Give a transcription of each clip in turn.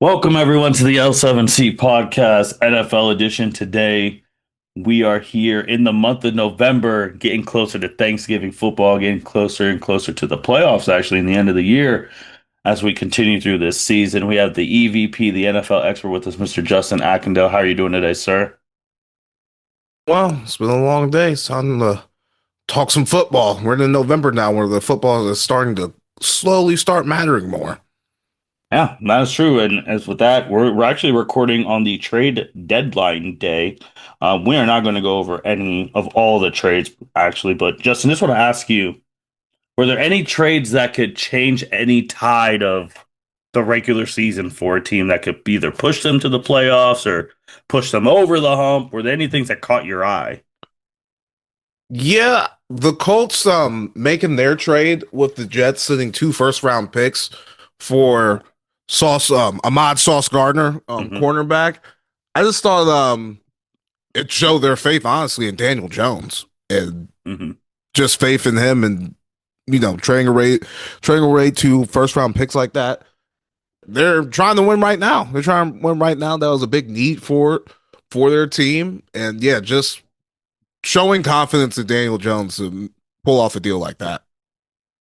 Welcome everyone to the L7C podcast, NFL edition. Today we are here in the month of November, getting closer to Thanksgiving football, getting closer and closer to the playoffs, actually, in the end of the year as we continue through this season. We have the EVP, the NFL expert with us, Mr. Justin Ackendale. How are you doing today, sir? Well, it's been a long day. It's time to talk some football. We're in November now where the football is starting to slowly start mattering more. Yeah, that's true. And as with that, we're actually recording on the trade deadline day. We are not going to go over any of all the trades, actually. But Justin, just want to ask you, were there any trades that could change any tide of the regular season for a team that could either push them to the playoffs or push them over the hump? Were there any things that caught your eye? Yeah, the Colts making their trade with the Jets sending two first round picks for Ahmad Sauce Gardner, Hmm. cornerback. I just thought it showed their faith honestly in Daniel Jones and Hmm. just faith in him and trading away two first round picks like that. They're trying to win right now. They're trying to win right now. That was a big need for their team, and yeah, just showing confidence in Daniel Jones to pull off a deal like that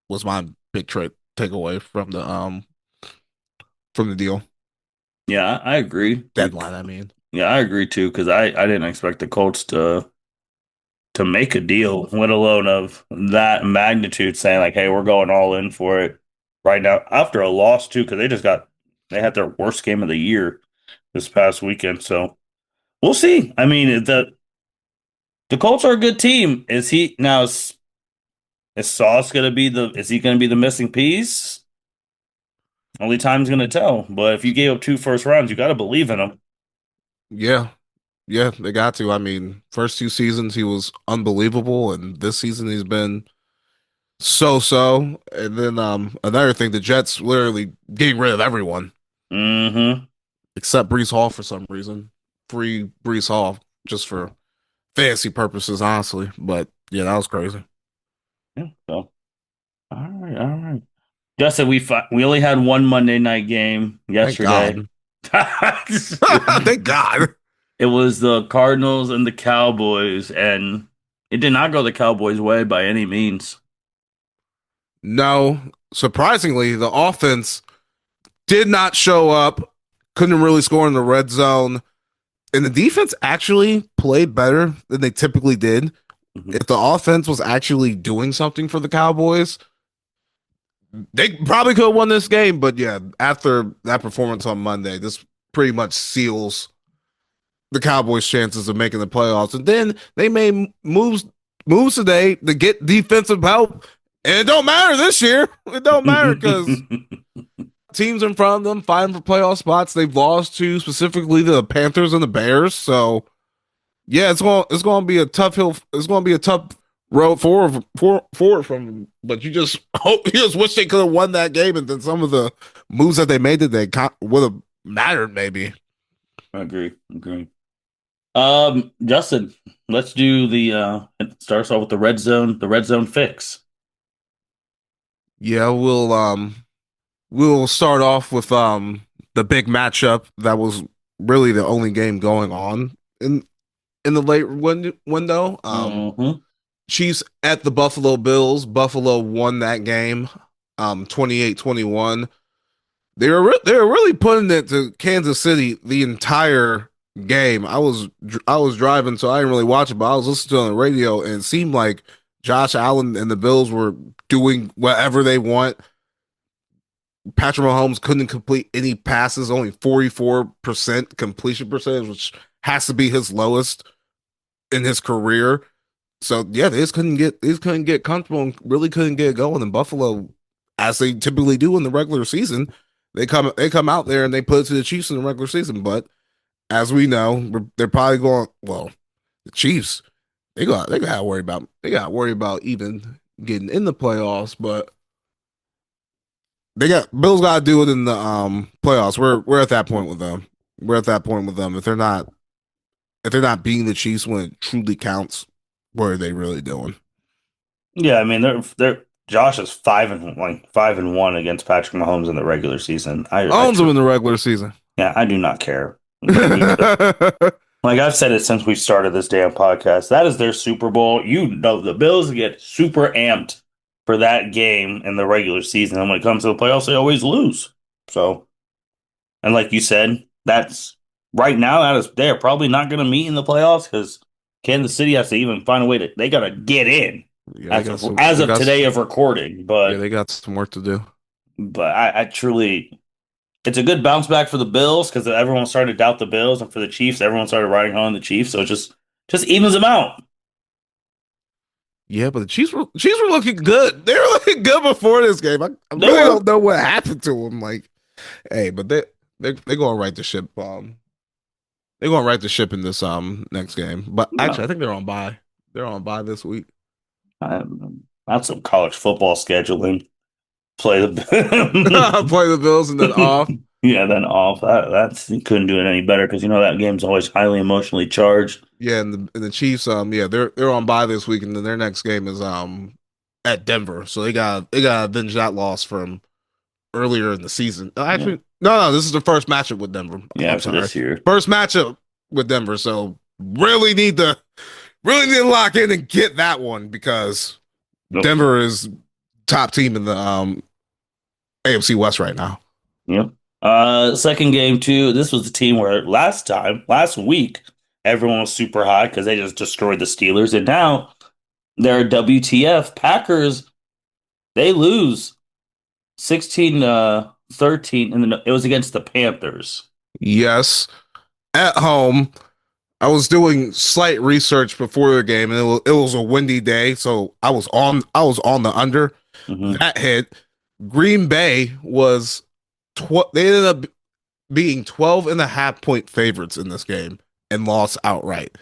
was my big trade takeaway from the deal Yeah, I agree. deadline. I mean, Yeah, I agree too, because I didn't expect the Colts to make a deal, let alone of that magnitude, saying like, "Hey, we're going all in for it right now." After a loss too, because they had their worst game of the year this past weekend. So we'll see. I mean, the Colts are a good team. Is Sauce gonna be the is he gonna be the missing piece? Only time's gonna tell. But if you gave up two first rounds, you got to believe in him. yeah, yeah, they got to. I mean, first two seasons he was unbelievable, and this season he's been so. And then another thing, the Jets literally getting rid of everyone Hmm. except Brees Hall for some reason. Free Brees Hall just for fantasy purposes, honestly. But yeah, that was crazy. Yeah. So all right. Justin, we only had one Monday night game Thank yesterday. God. Thank God. It was the Cardinals and the Cowboys, and it did not go the Cowboys' way by any means. No, surprisingly, the offense did not show up. Couldn't really score in the red zone. And the defense actually played better than they typically did. Mhm. If the offense was actually doing something for the Cowboys, they probably could have won this game. But yeah, after that performance on Monday, this pretty much seals the Cowboys' chances of making the playoffs. And then they made moves today to get defensive help. And it don't matter this year. It don't matter because teams in front of them fighting for playoff spots. They've lost to specifically the Panthers and the Bears. So yeah, it's going to be a tough hill. It's going to be a tough road forward from them. But you just hope you just wish they could have won that game, and then some of the moves that they made today would have mattered maybe. I agree. Agree. Justin, let's do it starts off with the red zone fix. Yeah, we'll start off with the big matchup that was really the only game going on in the late window. Hmm. Chiefs at the Buffalo Bills. Buffalo won that game 28-21. They were really putting it to Kansas City the entire game. I was driving, so I didn't really watch it, but I was listening to it on the radio, and it seemed like Josh Allen and the Bills were doing whatever they want. Patrick Mahomes couldn't complete any passes, only 44% completion percentage, which has to be his lowest in his career. So yeah, they just couldn't get comfortable and really couldn't get going. In Buffalo, as they typically do in the regular season, they come out there and they put it to the Chiefs in the regular season. But as we know, they're probably going. Well, the Chiefs they got to worry about even getting in the playoffs. But they got Bills got to do it in the playoffs. We're at that point with them. We're at that point with them. If they're not beating the Chiefs when it truly counts, what are they really doing? Yeah, I mean they're Josh is 5-1 against Patrick Mahomes in the regular season. I Owns tr them in the regular season. Yeah, I do not care. They need to, like I've said it since we started this damn podcast. That is their Super Bowl. You know, the Bills get super amped for that game in the regular season. And when it comes to the playoffs, they always lose. So, and like you said, that's right now, that is, they're probably not going to meet in the playoffs because Kansas City has to even find a way to, they got to get in Yeah, they got some. as They of got. today of recording. Yeah, they got some work to do. But I truly, it's a good bounce back for the Bills because everyone started to doubt the Bills, and for the Chiefs, everyone started riding home the Chiefs. So it just evens them out. Yeah, but the Chiefs were looking good. They were looking good before this game. I They really were. don't know what happened to them. Like, hey, but they're going to right the ship. They're going to right the ship in this next game. But actually, I No, think they're on bye. They're on bye this week. that's some college football scheduling. Play the Play the Bills and then off. yeah, then off. That's you couldn't do it any better because you know that game's always highly emotionally charged. Yeah, and the Chiefs, yeah, they're on bye this week, and then their next game is at Denver, so they got to avenge that loss from earlier in the season. Yeah, Actually, no, this is the first matchup with Denver. yeah, I'm for sorry, this year. first matchup with Denver. So really need to lock in and get that one because Nope. Denver is top team in the AFC West right now. Yep. Second game too. This was the team where last week, everyone was super hot because they just destroyed the Steelers, and now they're WTF Packers. They lose 16-13, and then it was against the Panthers. Yes, at home. I was doing slight research before the game, and it was a windy day, so I was on the under. Hmm. That hit. Green Bay was they ended up being 12 and a half point favorites in this game and lost outright.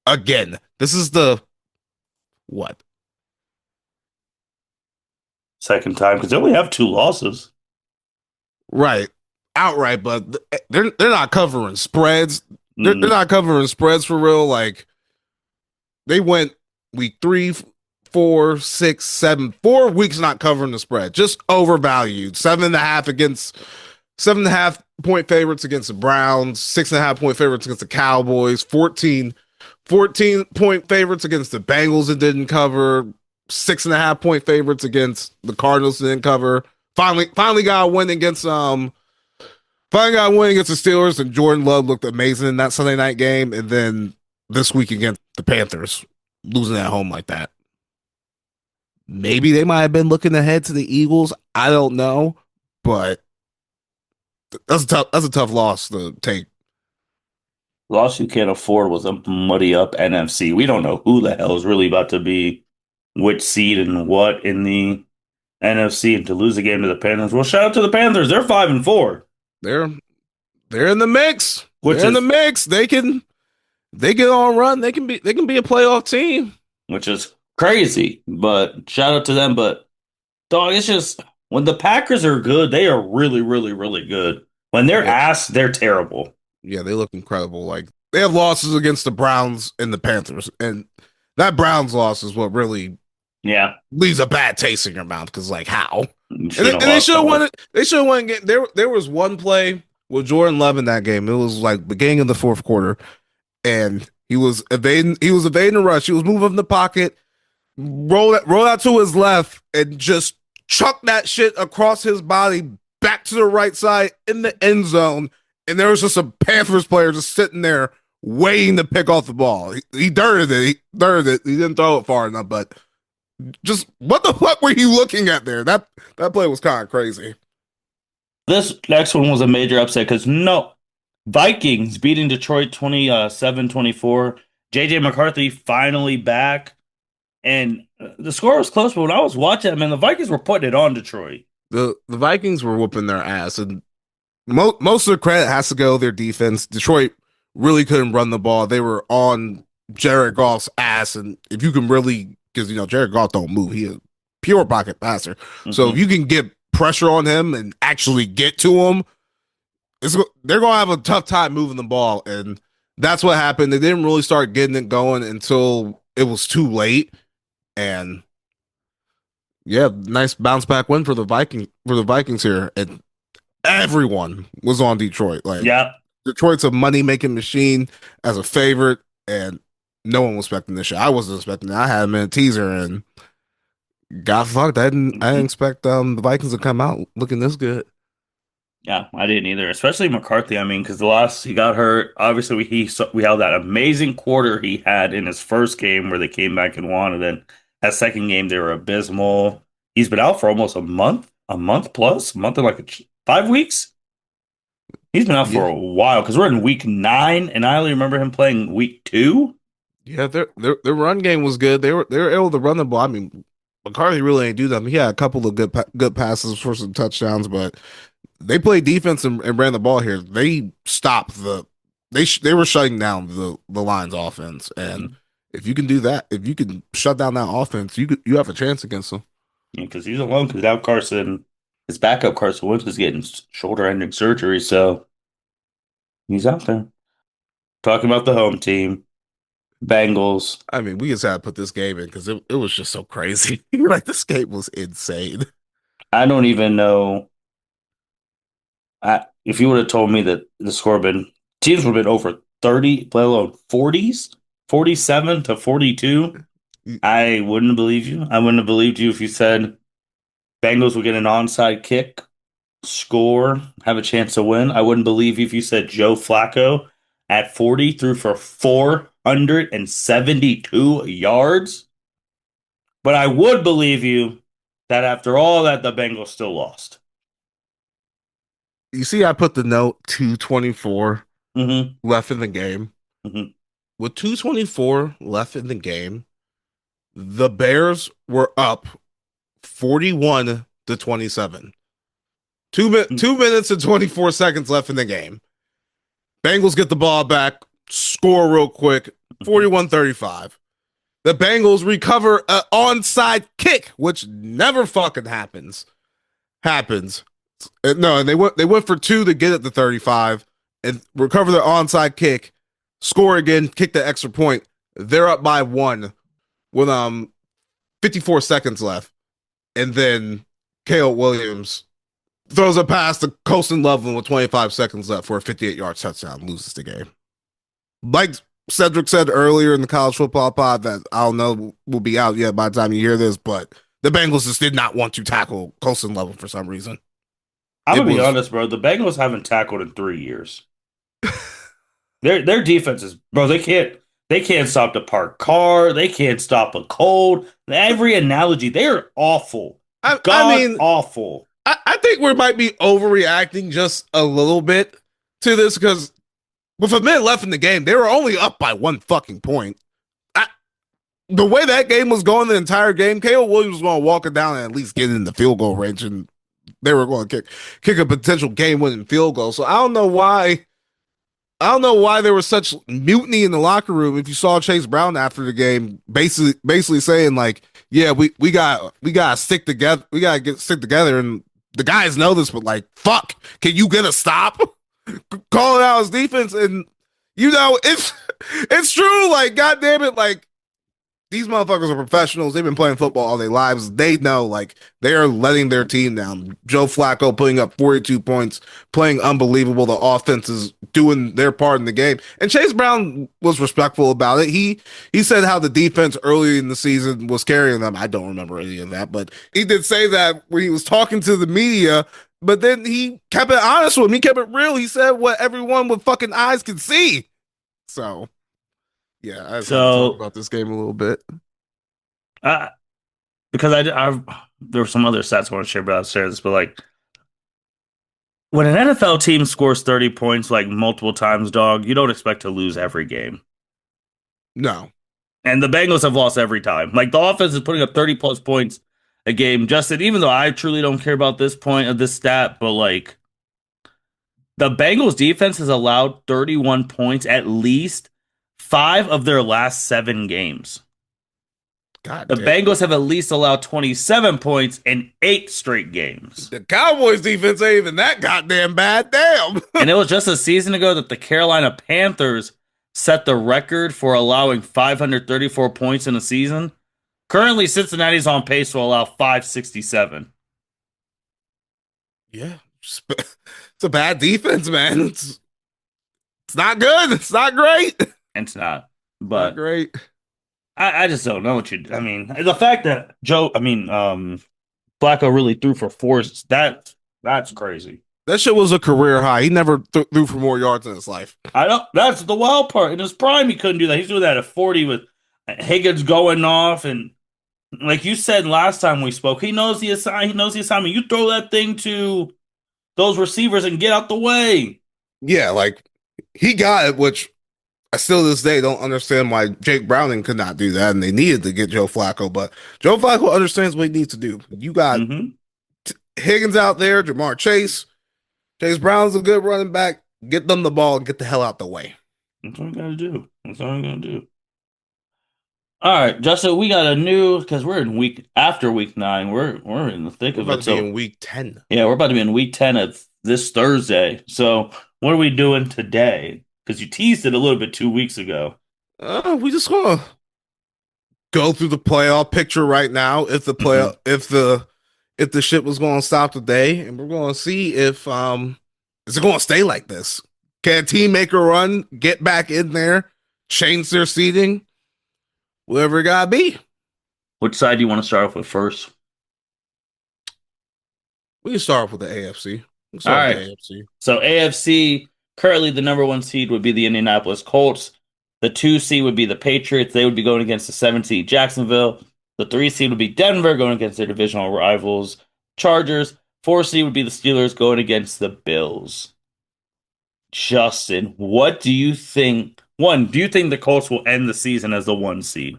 Again, this is the what? Second time because they only have two losses. Right. Outright, but they're not covering spreads. They're Mm, not covering spreads for real. Like they went week 3, 4, 6, 7, 4 weeks not covering the spread. Just overvalued. 7.5 point favorites against the Browns, 6.5 point favorites against the Cowboys, 14 point favorites against the Bengals that didn't cover, 6.5 point favorites against the Cardinals that didn't cover. Finally got a win against the Steelers, and Jordan Love looked amazing in that Sunday night game. And then this week against the Panthers, losing at home like that. Maybe they might have been looking ahead to the Eagles. I don't know, but that's a tough loss to take. loss you can't afford was a muddy up NFC. We don't know who the hell is really about to be which seed and what in the NFC, and to lose a game to the Panthers. Well, shout out to the Panthers. They're 5-4, They're they're in the mix. which They're in the is mix. They get on run. They can be a playoff team. which is crazy. But shout out to them. But dog, it's just when the Packers are good, they are really, really, really good. When they're Yeah, ass, they're terrible. yeah, they look incredible. Like they have losses against the Browns and the Panthers, and that Browns loss is what really Yeah, leaves a bad taste in your mouth because like how you and shouldn't they, have and they lost should that have one. won it. They should have won again. There was one play with Jordan Love in that game. It was like beginning of the fourth quarter, and he was evading. He was evading the rush. He was moving in the pocket, roll out to his left, and just chuck that shit across his body back to the right side in the end zone. And there was just a Panthers player just sitting there waiting to pick off the ball. He dirted it. He dirted it. He didn't throw it far enough, but just what the fuck were you looking at there? That play was kind of crazy. This next one was a major upset because no Vikings beating Detroit 27-24. JJ McCarthy finally back. And the score was close, but when I was watching, man, the Vikings were putting it on Detroit. The Vikings were whooping their ass, and most of the credit has to go their defense. Detroit really couldn't run the ball. They were on Jared Goff's ass, and if you can really, because Jared Goff don't move, he is a pure pocket passer. So if Hmm. you can get pressure on him and actually get to him, they're gonna have a tough time moving the ball, and that's what happened. They didn't really start getting it going until it was too late, and yeah, nice bounce back win for the Vikings here. And everyone was on Detroit. Like Yeah. Detroit's a money making machine as a favorite, and no one was expecting this shit. I wasn't expecting it. I had him in a teaser and got fucked. I didn't Mhm. expect the Vikings to come out looking this good. Yeah, I didn't either. Especially McCarthy. I mean, because the last he got hurt, obviously we held that amazing quarter he had in his first game where they came back and won, and then that second game they were abysmal. He's been out for almost a month plus, a month and like 5 weeks. He's been out for Yeah, a while because we're in week 9, and I only remember him playing week 2. yeah. Their run game was good. They were able to run the ball. I mean, McCarthy really ain't do that. He had a couple of good passes for some touchdowns, but they played defense and ran the ball here. They stopped they were shutting down the Lions offense, and if you can do that, if you can shut down that offense, you have a chance against them. Because he's alone. Because now his backup Carson Wentz is getting shoulder-ending surgery, so he's out there. Talking about the home team, Bengals. I mean, we just had to put this game in because it was just so crazy. Like this game was insane. I don't even know. If you would have told me that the score had been teams would have been over 30, let alone 40s, 47 to 42, I wouldn't believe you. I wouldn't have believed you if you said Bengals would get an onside kick, score, have a chance to win. I wouldn't believe you if you said Joe Flacco at 40 threw for 472 yards. But I would believe you that after all that, the Bengals still lost. You see, I put the note 2:24 Mm-hmm. left in the game. Mm-hmm. With 2:24 left in the game, the Bears were up 41-27. 2 minutes and 24 seconds left in the game. Bengals get the ball back, score real quick, Mm-hmm. 41-35. The Bengals recover an onside kick, which never fucking happens. No, and they went for two to get it to 35 and recover the onside kick, score again, kick the extra point. They're up by one with 54 seconds left. And then Caleb Williams throws a pass to Colston Loveland with 25 seconds left for a 58-yard touchdown, loses the game. Like Cedric said earlier in the college football pod that I don't know will be out yet by the time you hear this, but the Bengals just did not want to tackle Colston Loveland for some reason. I'm It gonna be was honest, bro. The Bengals haven't tackled in 3 years. Their defense is, bro. They can't stop the parked car. They can't stop a cold. Every analogy, they are awful. I God mean, awful. I think we might be overreacting just a little bit to this because with a minute left in the game, they were only up by one fucking point. I, the way that game was going the entire game, Caleb Williams was going to walk it down and at least get in the field goal range, and they were going to kick a potential game winning field goal. So I don't know why there was such mutiny in the locker room. If you saw Chase Brown after the game, basically saying like, "Yeah, we gotta stick together. We gotta stick together." And the guys know this, but like, fuck, can you get a stop? Calling out his defense, and it's true. Like, goddamn it, like these motherfuckers are professionals. They've been playing football all their lives. They know, like, they are letting their team down. Joe Flacco putting up 42 points, playing unbelievable. The offense is doing their part in the game. And Chase Brown was respectful about it. He said how the defense early in the season was carrying them. I don't remember any of that, but he did say that when he was talking to the media. But then he kept it honest with him. He kept it real. He said what everyone with fucking eyes could see. So, yeah, I just had to talk So, about this game a little bit. uh, because there were some other stats I want to share, but I'll share this. But like, when an NFL team scores 30 points like multiple times, dog, you don't expect to lose every game. No. And the Bengals have lost every time. Like the offense is putting up 30 plus points a game. Justin, even though I truly don't care about this point of this stat, but like the Bengals defense has allowed 31 points at least 5 of their last 7 games. God The damn. Bengals have at least allowed 27 points in 8 straight games. The Cowboys defense ain't even that goddamn bad. Damn. And it was just a season ago that the Carolina Panthers set the record for allowing 534 points in a season. Currently, Cincinnati's on pace to allow 567. Yeah. It's a bad defense, man. It's not good. It's not great. It's not. Not But great. I just don't know what you. I mean, the fact that Flacco really threw for four. That's crazy. That shit was a career high. He never threw for more yards in his life. I don't. That's the wild part. In his prime, he couldn't do that. He's doing that at 40 with Higgins going off, and like you said last time we spoke, he knows the assign. He knows the assignment. You throw that thing to those receivers and get out the way. Yeah, like he got it, which I still to this day don't understand why Jake Browning could not do that, and they needed to get Joe Flacco. But Joe Flacco understands what he needs to do. You got Hmm. Higgins out there, Jamar Chase. Chase Brown's a good running back. Get them the ball and get the hell out the way. That's what I gotta do. That's all I'm gonna do. All right, Justin, we got a new because we're in week after week 9. We're in the thick We're of about it. to be So in week 10. yeah, we're about to be in week 10 of this Thursday. So what are we doing today? Because you teased it a little bit 2 weeks ago. We just gonna go through the playoff picture right now. If the play Hmm. if the shit was gonna stop today, and we're gonna see if is it gonna stay like this? Can a team make a run, get back in there, change their seating, whatever it gotta be? Which side do you want to start off with first? We can start off with the AFC. We can All start with the right. AFC. So AFC, currently the number one seed would be the Indianapolis Colts. The two seed would be the Patriots. They would be going against the seven seed Jacksonville. The three seed would be Denver going against their divisional rivals, Chargers. Four seed would be the Steelers going against the Bills. Justin, what do you think? One, do you think the Colts will end the season as the one seed?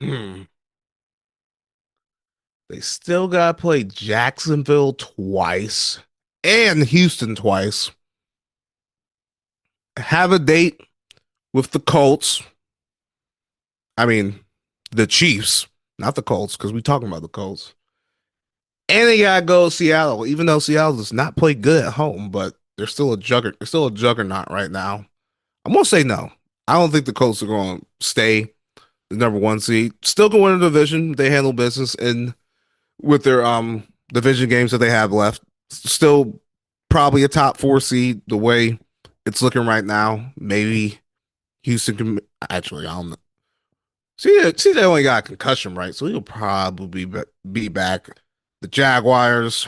Hmm. They still gotta play Jacksonville twice and Houston twice. Have a date with the Colts. I mean, the Chiefs, not the Colts, because we talking about the Colts. And they gotta go to Seattle, even though Seattle does not play good at home, but they're still a juggernaut right now. I'm gonna say no. I don't think the Colts are gonna stay the number one seed. Still going to win the division. They handle business in with their division games that they have left. Still probably a top four seed the way it's looking right now. Maybe Houston can actually I don't know. See, they only got a concussion, right? So he'll probably be back. The Jaguars,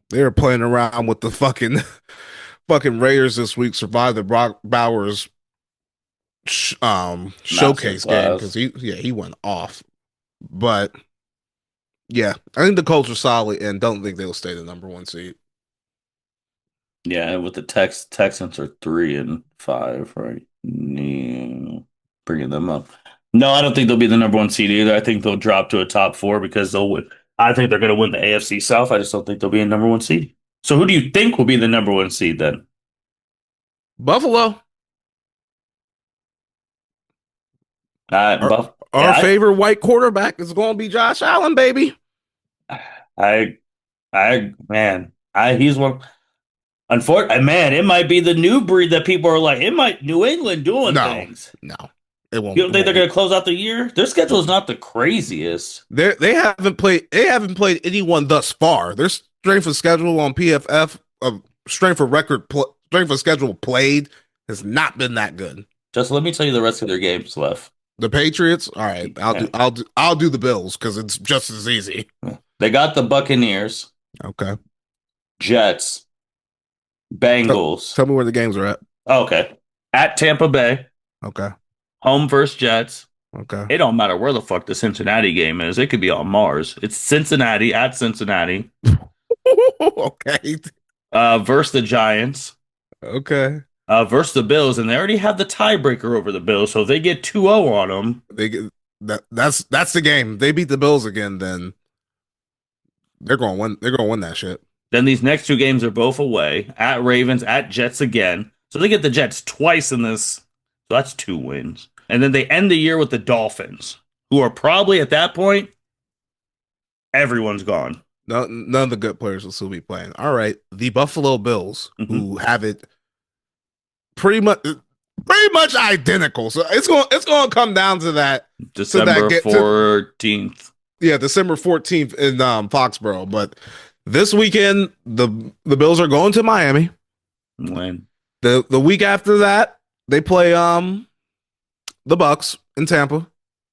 they're playing around with the fucking Raiders this week. Survived the Brock Bowers Master showcase game because class. he went off. But yeah, I think the Colts are solid and don't think they'll stay the number one seed. Yeah, with the Texans are 3-5, right? Yeah, bringing them up. No, I don't think they'll be the number one seed either. I think they'll drop to a top four because they'll win. I think they're going to win the AFC South. I just don't think they'll be a number one seed. So who do you think will be the number one seed then? Buffalo, our, Buff. our Yeah, favorite white quarterback is going to be Josh Allen, baby. I, man, he's one. Unfortunately, man, it might be the new breed that people are like. It might New England doing No, things. no, it You won't. don't It think they're won't be. going to close out the year? Their schedule is not the craziest. They haven't played. They haven't played anyone thus far. Their strength of schedule on PFF of strength of schedule played has not been that good. Just let me tell you the rest of their games left. The Patriots, all right. Yeah. I'll do the Bills because it's just as easy. They got the Buccaneers, Okay. Jets, Tell, Bengals. tell me where the games are at. Okay. At Tampa Bay, Okay. home versus Jets. Okay. It don't matter where the fuck the Cincinnati game is. It could be on Mars. It's Cincinnati at Cincinnati, Okay. versus the Giants, Okay. versus the Bills, and they already have the tiebreaker over the Bills. So if they get 2-0 on them, They get that's the game. They beat the Bills again, then they're going to win. They're going to win that shit. then these next two games are both away at Ravens, at Jets again. So they get the Jets twice in this. So that's two wins. And then they end the year with the Dolphins, who are probably at that point, everyone's gone. None of the good players will still be playing. All right, the Buffalo Bills, Hmm. who have it pretty much identical. So it's going to come down to that December get to 14th. yeah, December 14th in Foxborough. But this weekend, the Bills are going to Miami. Lame. The week after that, they play the Bucs in Tampa.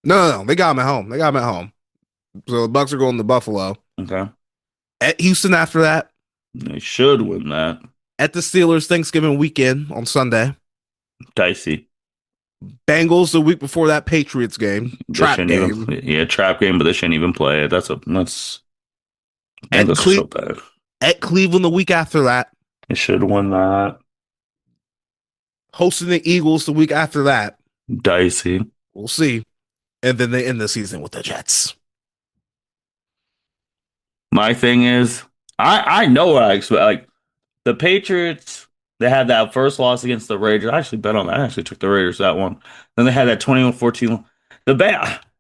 No, they got them at home. They got them at home. So the Bucs are going to Buffalo. Okay. At Houston after that. They should win that. At the Steelers Thanksgiving weekend on Sunday. Dicey. Bengals the week before that Patriots game. They Trap shouldn't even game. play. Yeah, trap game, but they shouldn't even play it. That's At Bengals are so Cle- bad. at Cleveland the week after that. They should win that. Hosting the Eagles the week after that. Dicey. We'll see. And then they end the season with the Jets. My thing is, I know what I expect. Like the Patriots, they had that first loss against the Raiders. I actually bet on that. I actually took the Raiders that one. Then they had that 21-14.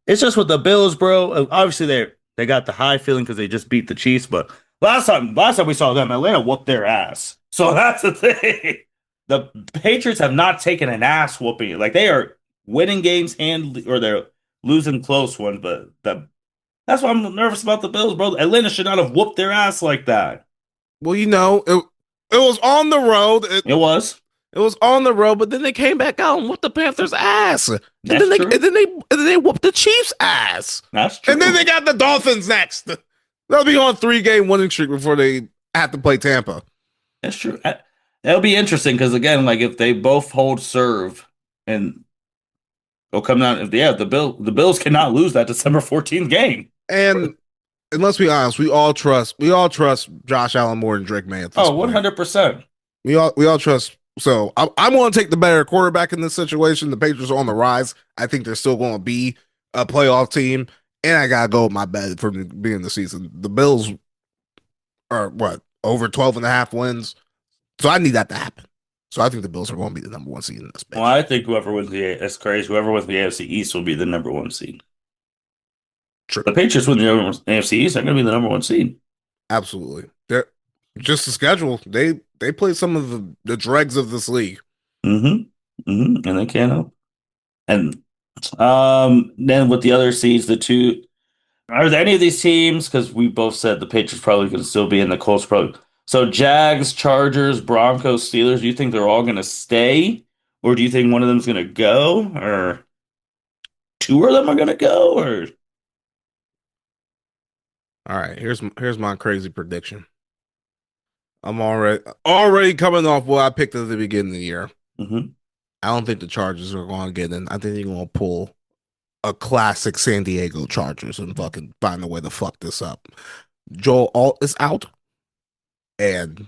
It's just with the Bills, bro. Obviously they got the high feeling because they just beat the Chiefs, but last time we saw them, Atlanta whooped their ass. So that's the thing. The Patriots have not taken an ass whooping. Like they are winning games or they're losing close ones, but that's why I'm nervous about the Bills, bro. Atlanta should not have whooped their ass like that. Well, it was on the road. It was. It was on the road, but then they came back out and whooped the Panthers' ass. And That's true. then they whooped the Chiefs' ass. That's And then true. they got the Dolphins next. They'll be on 3-game winning streak before they have to play Tampa. That's true. That'll be interesting because again, like if they both hold serve and they'll come down. If yeah, the Bills cannot lose that December 14th game. And let's be honest, we all trust Josh Allen more than Drake May at this Oh, point. 100%. We all trust. So I'm going to take the better quarterback in this situation. The Patriots are on the rise. I think they're still going to be a playoff team, and I gotta go with my bet from the beginning of the season. The Bills are what over 12 and a half wins, so I need that to happen. So I think the Bills are going to be the number one seed in this Well, bitch. I think whoever wins that's crazy. Whoever wins the AFC East will be the number one seed. True, The Patriots win the AFC East. They're going to be the number one seed. absolutely. They're just the schedule. They play some of the dregs of this league. And they can't help. And then with the other seeds, the two are there any of these teams? Because we both said the Patriots probably could still be in the Colts probably. So Jags, Chargers, Broncos, Steelers. Do you think they're all going to stay, or do you think one of them's going to go, or two of them are going to go, or All right, here's my crazy prediction. I'm already coming off what I picked at the beginning of the year. Mhm. I don't think the Chargers are going to get in. I think they're going to pull a classic San Diego Chargers and fucking find a way to fuck this up. Joel Alt is out, and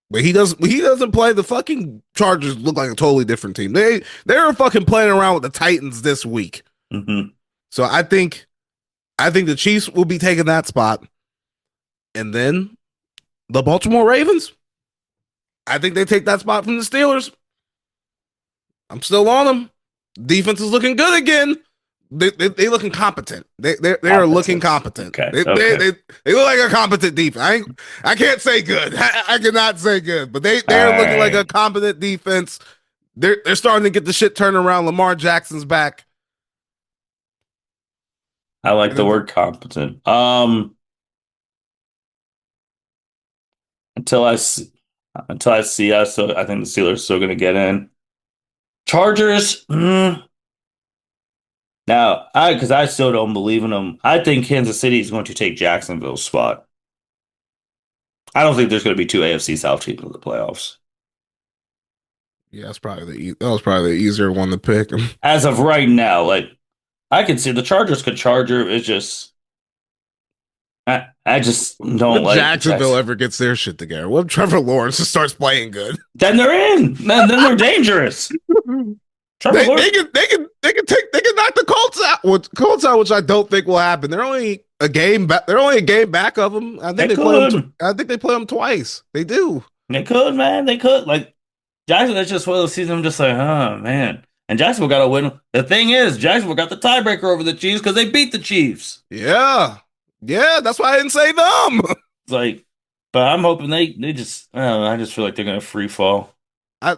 but he doesn't play. The fucking Chargers look like a totally different team. They're fucking playing around with the Titans this week. Mhm. So I think the Chiefs will be taking that spot, and then the Baltimore Ravens. I think they take that spot from the Steelers. I'm still on them. Defense is looking good again. They looking competent. They are looking Competence. competent. Okay, They okay. they look like a competent defense. I can't say good. I cannot say good, but All they're looking like a right. competent defense. They're starting to get the shit turned around. Lamar Jackson's back. I like And the then word competent. Until I see, until I see us, so I think the Steelers are still going to get in. Chargers. Now, because I still don't believe in them. I think Kansas City is going to take Jacksonville's spot. I don't think there's going to be two AFC South teams in the playoffs. yeah, that was probably the easier one to pick. As of right now, like I can see the Chargers could Charger. It's just I just don't What like Jacksonville Jackson. ever gets their shit together? What Trevor Lawrence just starts playing good? Then they're in. Then they're dangerous. Trevor They Lawrence. they can they can they can take they can knock the Colts out, which I don't think will happen. They're only a game back. They're only a game back of them. They could. I think they play them twice. They do. They could, man. They could. Like Jackson, that's just one of those seasons. I'm just like, oh man. And Jacksonville got to win. The thing is, Jacksonville got the tiebreaker over the Chiefs because they beat the Chiefs. Yeah, yeah. That's why I didn't say them. It's like, but I'm hoping they just. I don't know. I just feel like they're gonna free fall. I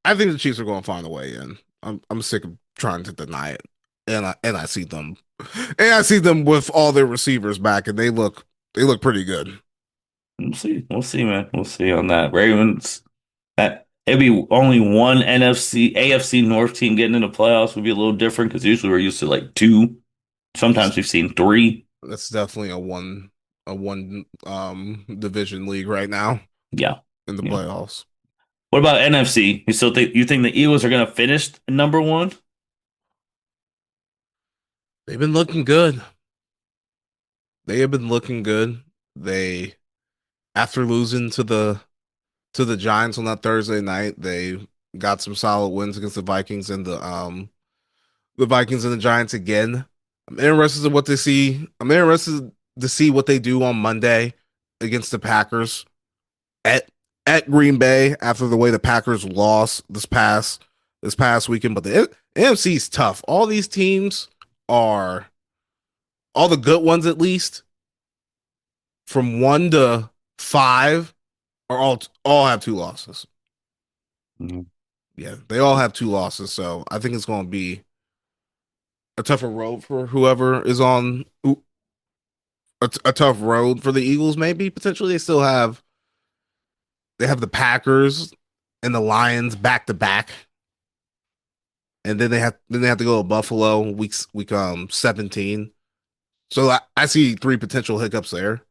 I think the Chiefs are going to find a way in. I'm sick of trying to deny it, and I see them And I see them with all their receivers back, and they look pretty good. We'll see. We'll see, man. We'll see on that. Ravens. That it'd be only one NFC, AFC North team getting in the playoffs would be a little different because usually we're used to like two. That's Sometimes we've seen three. that's definitely a one division league right now Yeah. in the Yeah. playoffs. What about NFC? You think the Eagles are gonna finish number one? They've been looking good. They have been looking good. They after losing to the Giants on that Thursday night, they got some solid wins against the Vikings and the Giants again. I'm interested in what they see. I'm interested to see what they do on Monday against the Packers at at Green Bay after the way the Packers lost this past weekend. But the NFC is tough. Are all the good ones at least from 1 to 5 are all have 2 losses. Mhm. Yeah, they all have 2 losses. So I think it's going to be a tougher road for whoever is on a tough road for the Eagles. Maybe potentially they have the Packers and the Lions back to back, and then they have to go to Buffalo week 17. So I see 3 potential hiccups there,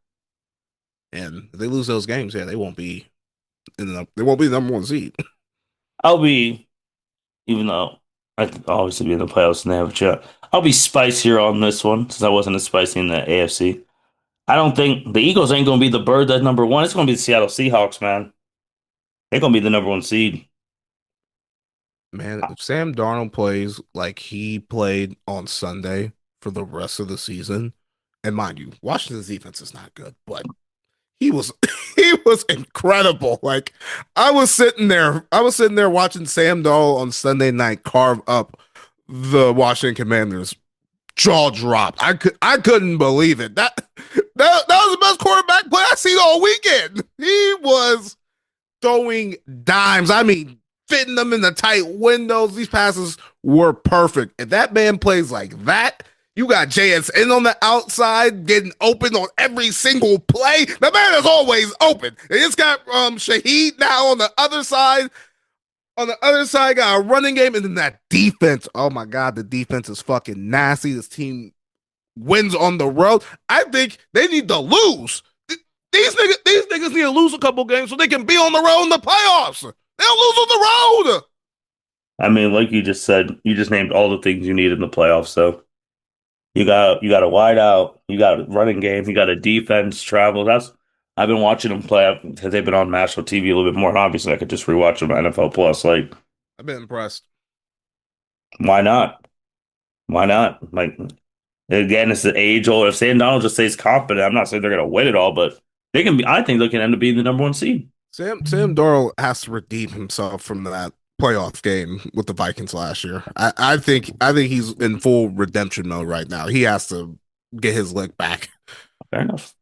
and if they lose those games, yeah, they won't be the number one seed. I'll be, even though I could obviously be in the playoffs and they have a shot, I'll be spicier on this one since I wasn't as spicy in the AFC. I don't think the Eagles ain't gonna be the bird that's number one. It's gonna be the Seattle Seahawks, man. They're gonna be the number one seed. Man, if Sam Darnold plays like he played on Sunday for the rest of the season, and mind you, Washington's defense is not good, but he was he was incredible. Like I was sitting there watching Sam Darnold on Sunday night carve up the Washington Commanders. Jaw dropped. I couldn't believe it. That was the best quarterback play I seen all weekend. He was throwing dimes. I mean, fitting them in the tight windows. These passes were perfect. If that man plays like that, you got JSN on the outside getting open on every single play. The man is always open. They just got Shaheed now on the other side. On the other side, got a running game, and then that defense. Oh my God, the defense is fucking nasty. This team wins on the road. I think they need to lose. These niggas need to lose a couple games so they can be on the road in the playoffs. They'll lose on the road. I mean, like you just said, you just named all the things you need in the playoffs. So you got a wide out, you got a running game, you got a defense, travel. That's I've been watching them play because they've been on national TV a little bit more. And obviously, I could just rewatch them on NFL Plus. Like, I've been impressed. why not? Why not? Like again, it's the age old. If Sam Donald just stays confident, I'm not saying they're gonna win it all, but they can be. I think they can end up being the number one seed. Sam Darnold has to redeem himself from that playoff game with the Vikings last year. I think he's in full redemption mode right now. He has to get his leg back. Fair enough.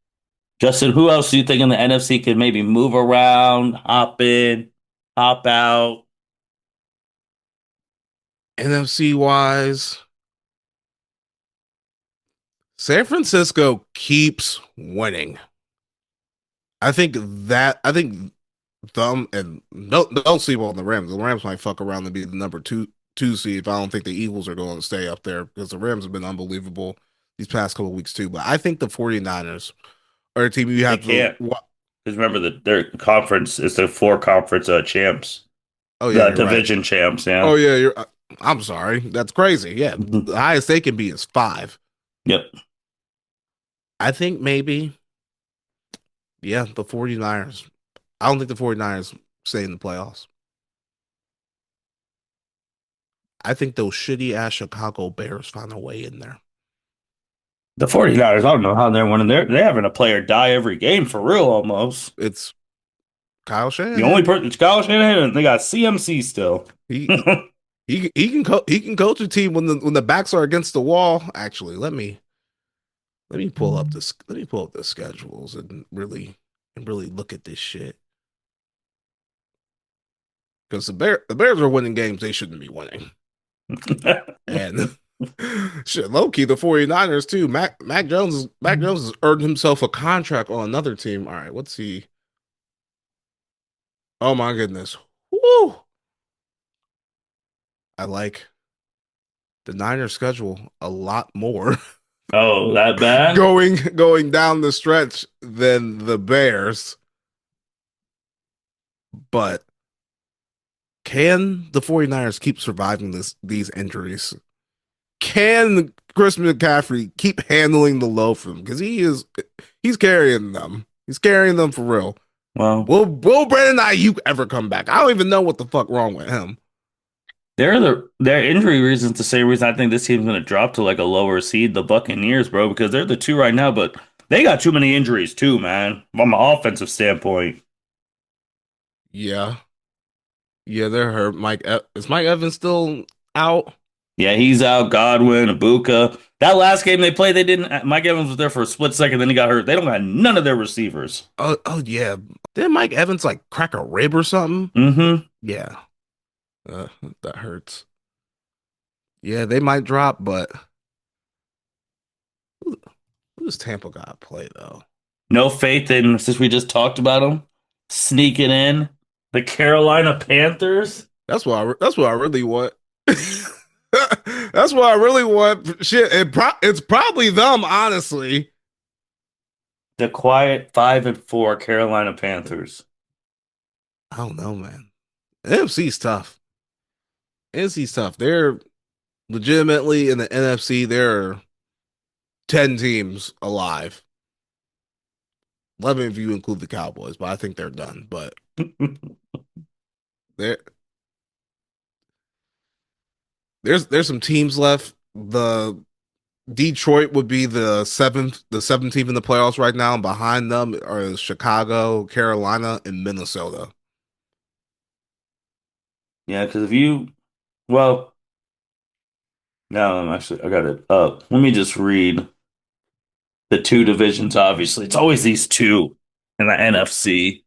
Justin, who else do you think in the NFC could maybe move around, hop in, hop out? NFC wise, San Francisco keeps winning. I think them and don't sleep on the Rams. The Rams might fuck around and be the number two seed if I don't think the Eagles are going to stay up there because the Rams have been unbelievable these past couple of weeks too. But I think the 49ers are a team you They have to can't. Because remember that their conference is the four conference champs, oh yeah, the you're right. division champs. Yeah. Oh yeah, I'm sorry. That's crazy. Yeah. Mhm. The highest they can be is 5. Yep. I think maybe yeah, the 49ers. I don't think the 49ers stay in the playoffs. I think those shitty ass Chicago Bears find a way in there. The 49ers, I don't know how they're winning. They're having a player die every game for real almost. It's Kyle The only Shanahan. person, it's Kyle Shanahan, and they got CMC still. He he can coach a team when the backs are against the wall. Actually, let me pull up the schedules and really look at this shit because the Bears are winning games they shouldn't be winning, and Shit, low key, the 49ers too. Mac Jones has earned himself a contract on another team. All right, what's he? Oh my goodness. Woo! I like the Niners schedule a lot more Oh, that bad? going down the stretch than the Bears. But can the 49ers keep surviving these injuries? Can Chris McCaffrey keep handling the low for them? Because he's carrying them. He's carrying them for real. Well, Will Brandon Ayuk ever come back? I don't even know what the fuck wrong with him. their injury reasons the same reason I think this team's gonna drop to like a lower seed, the Buccaneers, bro, because they're the two right now, but they got too many injuries too, man, from an offensive standpoint. Yeah, yeah, they're hurt. Is Mike Evans still out? Yeah, he's out. Godwin, Ibuka. That last game they played, they didn't. Mike Evans was there for a split second, then he got hurt. They don't got none of their receivers. Oh yeah. Did Mike Evans like crack a rib or something? Mm-hmm. Yeah, that hurts. Yeah, they might drop, but who, who does Tampa got to play though? No faith in, since we just talked about them, sneaking in the Carolina Panthers. That's what I really want. That's what I really want. Shit, it's probably them, honestly. The quiet 5-4 Carolina Panthers. I don't know, man. NFC's tough. NFC's tough. They're legitimately in the NFC. There are 10 teams alive. 11 if you include the Cowboys, but I think they're done. But there there's some teams left. The Detroit would be the 17th in the playoffs right now, and behind them are Chicago, Carolina, and Minnesota. Yeah, because if you, well, now I got it up. Let me just read the two divisions. Obviously, it's always these two in the NFC.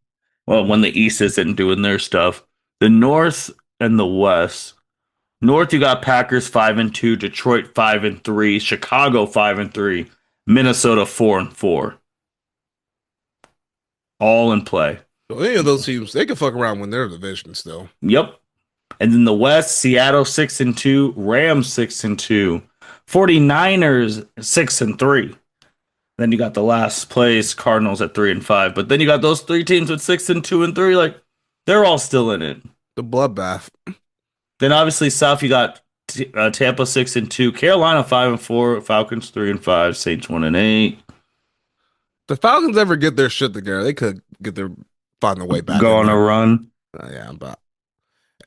Well, when the East isn't doing their stuff, the North and the West. North, you got Packers 5-2, Detroit 5-3, Chicago 5-3, Minnesota 4-4, all in play. So any of those teams, they can fuck around when they're division still. Yep. And then the West, Seattle 6-2, Rams 6-2, 49ers 6-3. Then you got the last place Cardinals at 3-5. But then you got those three teams with 6-2 and 3. Like they're all still in it. The bloodbath. Then obviously South, you got Tampa 6-2, Carolina 5-4, Falcons 3-5, Saints 1-8. The Falcons ever get their shit together, they could find their way back Go in on a there. run. Yeah, but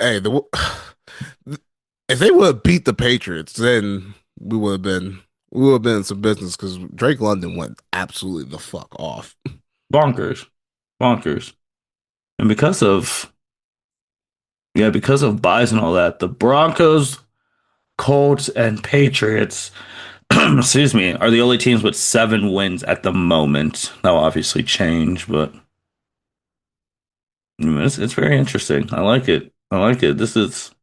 hey, if they would have beat the Patriots, then we would have been in some business because Drake London went absolutely the fuck off. Bonkers. Bonkers. And because of buys and all that, the Broncos, Colts, and Patriots, excuse me, are the only teams with 7 wins at the moment. That will obviously change, but it's very interesting. I like it. I like it. This is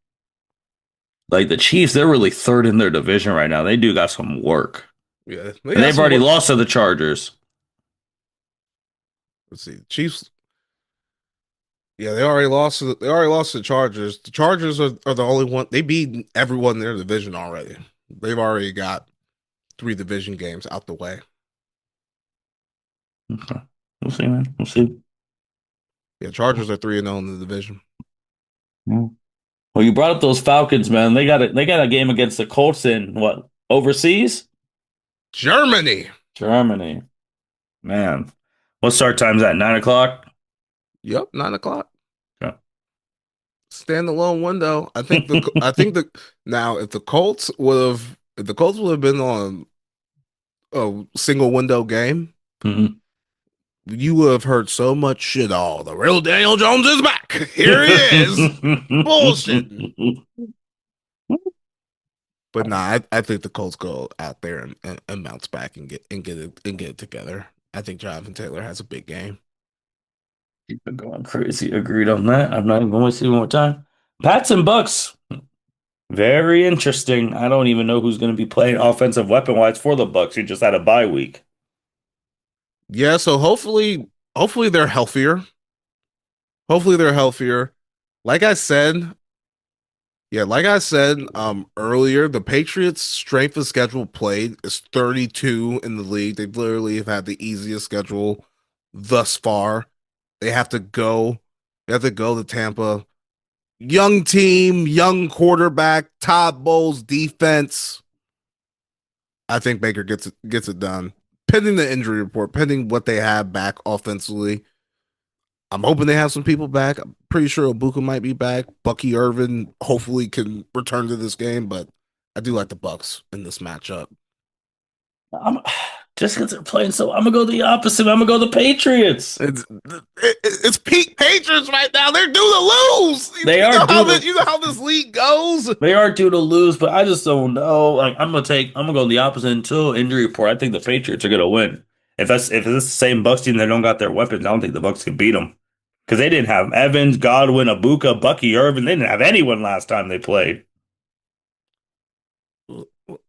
like the Chiefs, they're really third in their division right now. They do got some work. Yeah, they And got they've some already work. lost to the Chargers. Let's see, Chiefs. Yeah, they already lost to the Chargers. The Chargers are the only one. They beat everyone in their division already. They've already got three division games out the way. Okay. We'll see, man. We'll see. Yeah, Chargers are 3-0 in the division. Yeah. Well, you brought up those Falcons, man. They got a game against the Colts in what? Overseas? Germany. Germany. Man. What start time's that? 9 o'clock? Yep, 9 o'clock. Yeah. Standalone window. I think the now if the Colts would have been on a single window game, Mhm. you would have heard so much shit. Oh, the real Daniel Jones is back. Here he is. Bullshitting. But nah, I think the Colts go out there and bounce back and get it together. I think Jonathan Taylor has a big game. You've been going crazy. Agreed on that. I'm not even going to see one more time. Pats and Bucks. Very interesting. I don't even know who's going to be playing offensive weapon wise for the Bucs, who just had a bye week. Yeah, so hopefully they're healthier. Hopefully they're healthier. Like I said, like I said earlier, the Patriots' strength of schedule played is 32 in the league. They literally have had the easiest schedule thus far. They have to go. They have to go to Tampa. Young team, young quarterback, Todd Bowles defense. I think Baker gets it done. Pending the injury report, pending what they have back offensively. I'm hoping they have some people back. I'm pretty sure Ibuka might be back. Bucky Irvin hopefully can return to this game, but I do like the Bucs in this matchup. I'm just because they're playing so, I'm gonna go the opposite. I'm gonna go the Patriots. It's peak Patriots right now. They're due to lose. They are due to You know how this league goes. they are due to lose, but I just don't know. Like I'm gonna go the opposite until injury report. I think the Patriots are gonna win. If it's the same Bucks team that don't got their weapons, I don't think the Bucks can beat them because they didn't have Evans, Godwin, Abuka, Bucky Irvin. They didn't have anyone last time they played.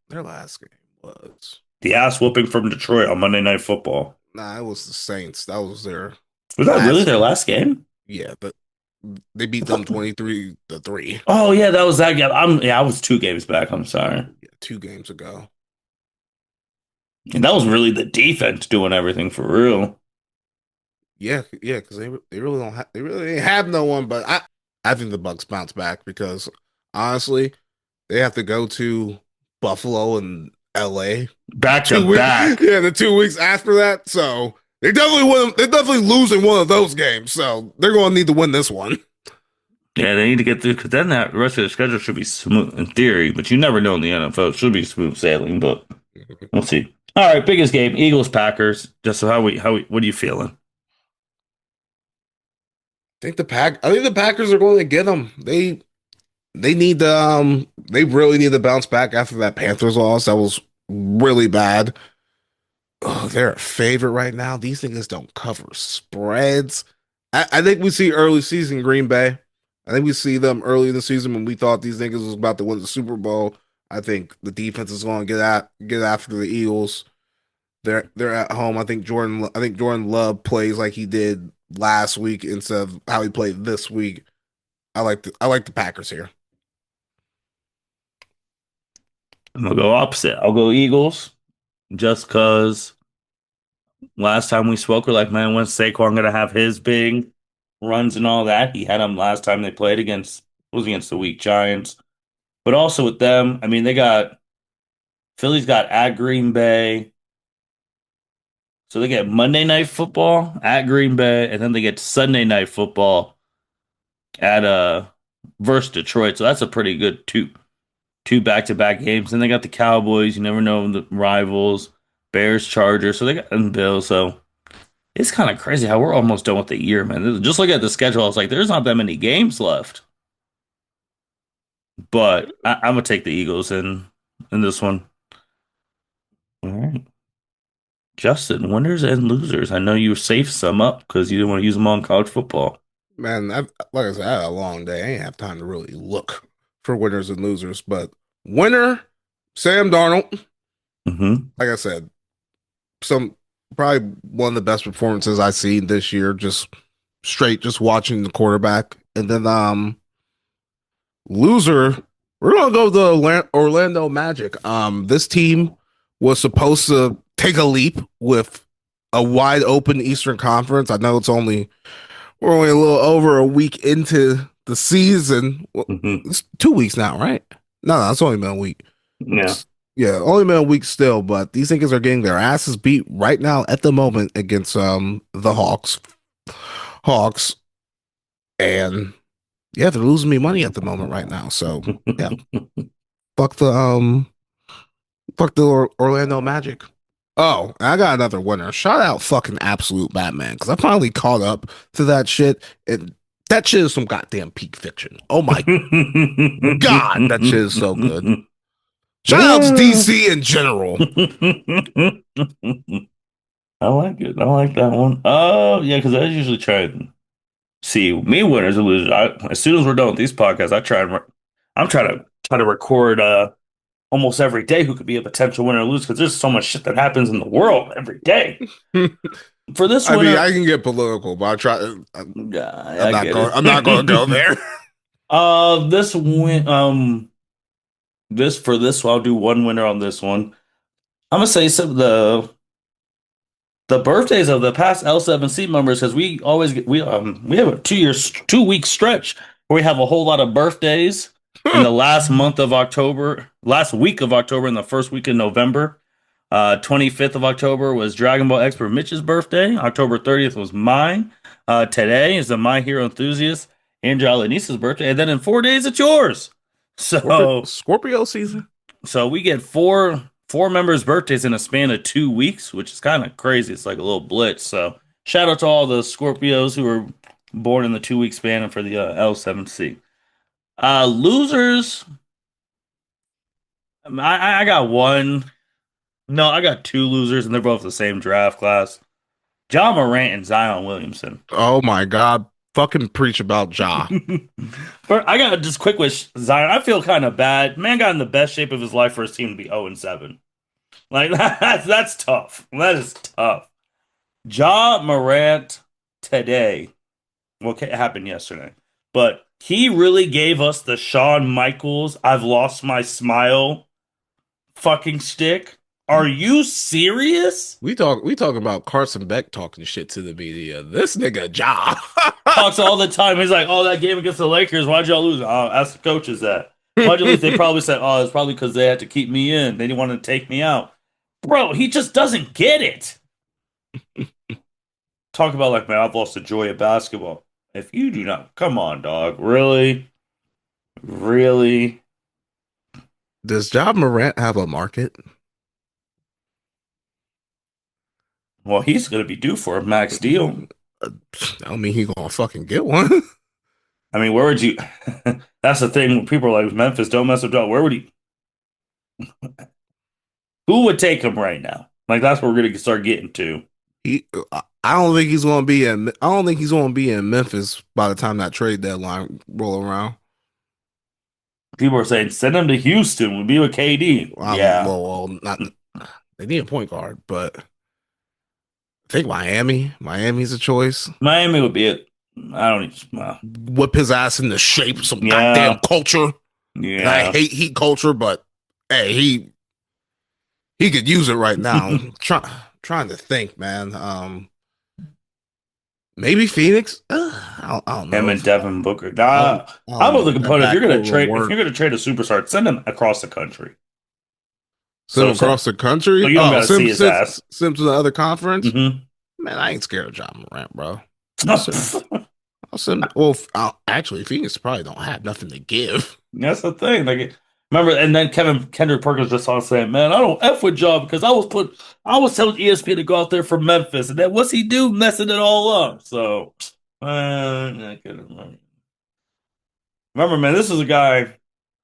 Their last game was The ass whooping from Detroit on Monday Night Football. it was the Saints. That was their Was that really last their game. last game? Yeah, but they beat them 23-3. Oh yeah, that was that game. I was 2 games back. I'm sorry. Yeah, 2 games ago. And that was really the defense doing everything for real. Yeah, because they really don't have they really ain't have no one. But I think the Bucks bounce back because honestly, they have to go to Buffalo and L.A. Back to 2 weeks. back. Yeah, the 2 weeks after that. So they definitely win. They're definitely losing one of those games. So they're going to need to win this one. Yeah, they need to get through because then that rest of the schedule should be smooth in theory, but you never know in the NFL. It should be smooth sailing, but we'll see. All right, biggest game, Eagles Packers. Just so what are you feeling? I think the Packers are going to get them. They need to they really need to bounce back after that Panthers loss. That was really bad. Oh, they're a favorite right now. These things don't cover spreads. I think we see early season Green Bay. I think we see them early in the season when we thought these niggas was about to win the Super Bowl. I think the defense is going to get after the Eagles. They're at home. I think Jordan Love plays like he did last week instead of how he played this week. I like the Packers here. I'm gonna go opposite. I'll go Eagles just because last time we spoke, we're like, man, when's Saquon gonna have his big runs and all that? He had them last time they played against it was against the weak Giants. But also with them, I mean, they got Philly's got at Green Bay. So they get Monday Night Football at Green Bay, and then they get Sunday Night Football at versus Detroit. So that's a pretty good two back-to-back games. Then they got the Cowboys. You never know the rivals. Bears, Chargers. So they got and Bills. So it's kind of crazy how we're almost done with the year, man. Just look at the schedule. I was like, there's not that many games left. But I'm gonna take the Eagles in this one. All right. Justin, winners and losers. I know you saved some up because you didn't want to use them on college football. Man, like I said, I had a long day. I ain't have time to really look for winners and losers. But winner, Sam Darnold. Hmm. Like I said, some probably one of the best performances I've seen this year. Just watching the quarterback, and then loser. We're gonna go the Orlando Magic. This team was supposed to take a leap with a wide open Eastern Conference. I know we're only a little over a week into the season. Well, Hmm. it's 2 weeks now, right? No, it's only been a week. Yeah. Yeah, only been a week still, but these niggas are getting their asses beat right now at the moment against the Hawks, and yeah, they're losing me money at the moment right now. So yeah, fuck the Orlando Magic. Oh, I got another winner. Shout out fucking Absolute Batman because I finally caught up to that shit, and that shit is some goddamn peak fiction. Oh my god, that shit is so good. Shout out to DC in general. I like it. I like that one. Oh, yeah, because I usually try and see me winners and losers. As soon as we're done with these podcasts, I'm trying to try to record almost every day who could be a potential winner or lose because there's so much shit that happens in the world every day. For this I mean, winner, I can get political, but yeah, I get I'm not going to go it. there. This win, this for this one, I'll do one winner on this one. I'm gonna say some of the birthdays of the past L7C members because we always get we have a 2 week stretch where we have a whole lot of birthdays in the last month of October, last week of October, and the first week in November. 25th of October was Dragon Ball Expert Mitch's birthday. October 30th was mine. Today is the My Hero Enthusiast Angela Nice's birthday, and then in 4 days it's yours. So Scorpio season. so we get four members' birthdays in a span of 2 weeks, which is kind of crazy. It's like a little blitz. So shout out to all the Scorpios who were born in the 2 week span and for the L7C. Losers, I got one. No, I got two losers, and they're both the same draft class. John Morant and Zion Williamson. Oh my God. Fucking preach about Ja. But I got just quick with Zion. I feel kind of bad. Man got in the best shape of his life for his team to be 0-7. Like that's tough. That is tough. Ja Morant today. What happened yesterday? But he really gave us the Shawn Michaels "I've lost my smile" fucking stick. Are you serious? We talking about Carson Beck talking shit to the media. This nigga Ja. Talks all the time. He's like, "Oh, that game against the Lakers. Why'd y'all lose?" Oh, ask the coaches that. Why'd you lose? They probably said, "Oh, it's probably because they had to keep me in. They didn't want to take me out." Bro, he just doesn't get it. Talk about like, man, I've lost the joy of basketball. If you do not, come on, dog. Really? Really? Does Ja Morant have a market? Well, he's going to be due for a max deal. I don't mean he gonna fucking get one. I mean, where would you? That's the thing. People are like, Memphis, don't mess with dog. Where would he? Who would take him right now? Like, that's what we're going to start getting to. I don't think he's gonna be in. I don't think he's gonna be in Memphis by the time that trade deadline roll around. People are saying, send him to Houston. We'll be with KD. Yeah. Not they need a point guard, but I think Miami. Miami's a choice. Miami would be it. I don't even. Whip his ass into shape, some goddamn Yeah. culture. And I Yeah. hate heat culture, but hey, he could use it right now. Trying to think, man. Maybe Phoenix. I don't Him know. and Devin Booker. I don't I'm of know the if that component. If you're gonna backcourt will trade, if work. you're gonna trade a superstar, send him across the country. Send So, him across the country. you don't gotta see his ass. Send him to the other conference. Hmm. Man, I ain't scared of John Morant, bro. I'll send. I'll send. Well, actually, Phoenix probably don't have nothing to give. That's the thing. Like, remember, and then Kendrick Perkins just on saying, "Man, I don't f with y'all because I was telling ESPN to go out there for Memphis, and then what's he do, messing it all up?" So, I couldn't remember, man. This is a guy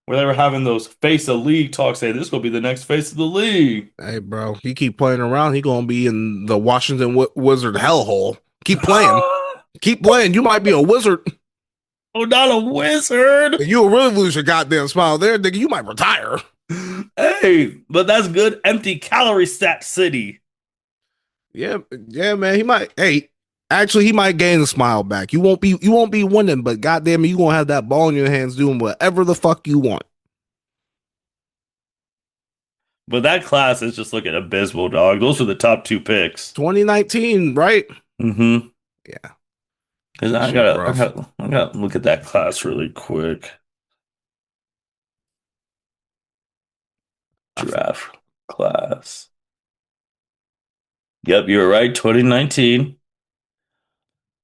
where they were having those face of league talks. Say this will be the next face of the league. Hey, bro, he keep playing around. He gonna be in the Washington Wizard hellhole. Keep playing. Keep playing. You might be a wizard. Oh, not a wizard. You'll really lose your goddamn smile there, nigga. You might retire. Hey, but that's good. Empty calorie stat city. Yeah, yeah, man. He might. Hey, actually, he might gain the smile back. You won't be winning, but goddamn it, you gonna have that ball in your hands doing whatever the fuck you want. But that class is just looking abysmal, dog. Those are the top two picks. 2019, right? Mm-hmm. Yeah, Because that shit rough. I gotta look at that class really quick. Giraffe class. Yep, you were right. 2019.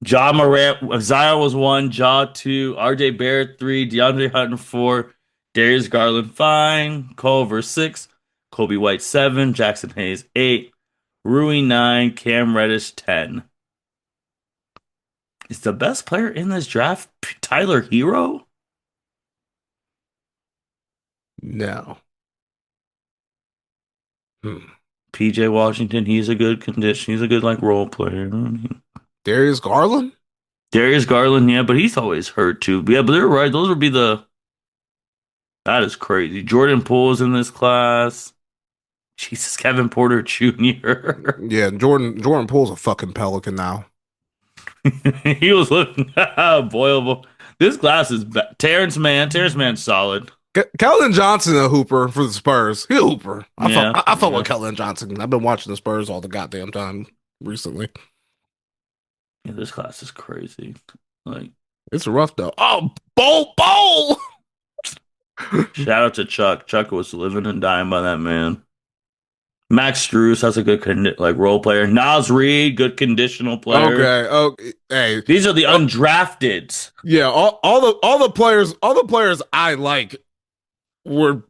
Ja Morant, Zion was one, Ja two, RJ Barrett three, DeAndre Hunter four, Darius Garland five, Culver six, Kobe White seven, Jackson Hayes eight, Rui nine, Cam Reddish 10. Is the best player in this draft Tyler Hero? No. Hmm. PJ Washington, he's a good condition. He's a good like role player. Darius Garland. Darius Garland, yeah, but he's always hurt too. Yeah, but they're right. Those would be the That is crazy. Jordan Poole's in this class. Jesus, Kevin Porter Jr. Yeah, Jordan Poole's a fucking Pelican now. He was looking boyable. This class is Terrence Mann's solid. Keldon Johnson, a hooper for the Spurs. He a hooper. Yeah, I fuck with yeah, Keldon Johnson. I've been watching the Spurs all the goddamn time recently. yeah. This class is crazy. Like, It's rough though. Oh, bowl. shout out to Chuck. Chuck was living and dying by that man. Max Strus has a good like role player. Nas Reed, good conditional player. Okay. Okay. Hey. These are the Oh, undrafted. yeah. All the players I like are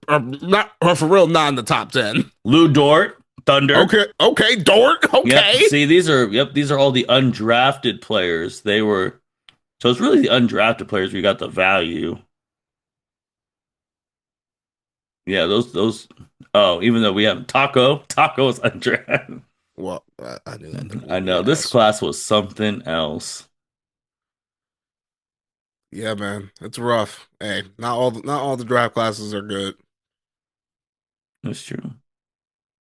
for real not in the top 10. Lou Dort, Thunder. Okay. Okay. Dort. Yep. Okay. See, these are all the undrafted players. They were so it's really the undrafted players we got the value. Yeah, those. Oh, even though we have Taco is undrafted. Well, I knew that nigga I would be know this ass. class was something else. Yeah, man. It's rough. Hey, not all the draft classes are good. That's true.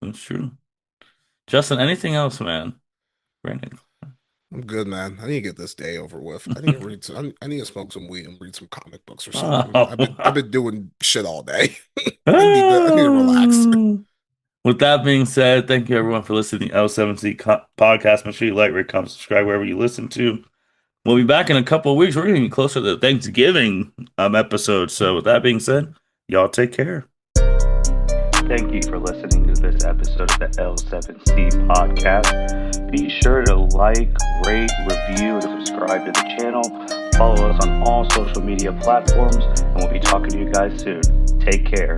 That's true. Justin, anything else, man? Brandon. I'm good, man. I need to get this day over with. I need to I need to smoke some weed and read some comic books or something. I've Oh. been doing shit all day. I need to relax. With that being said, thank you everyone for listening to the L7C podcast. Make sure you like, rate, comment, subscribe wherever you listen to. We'll be back in a couple of weeks. We're getting closer to the Thanksgiving episode. So with that being said, y'all take care. Thank you for listening to this episode of the L7C podcast. Be sure to like, rate, review, and subscribe to the channel. Follow us on all social media platforms, and we'll be talking to you guys soon. Take care.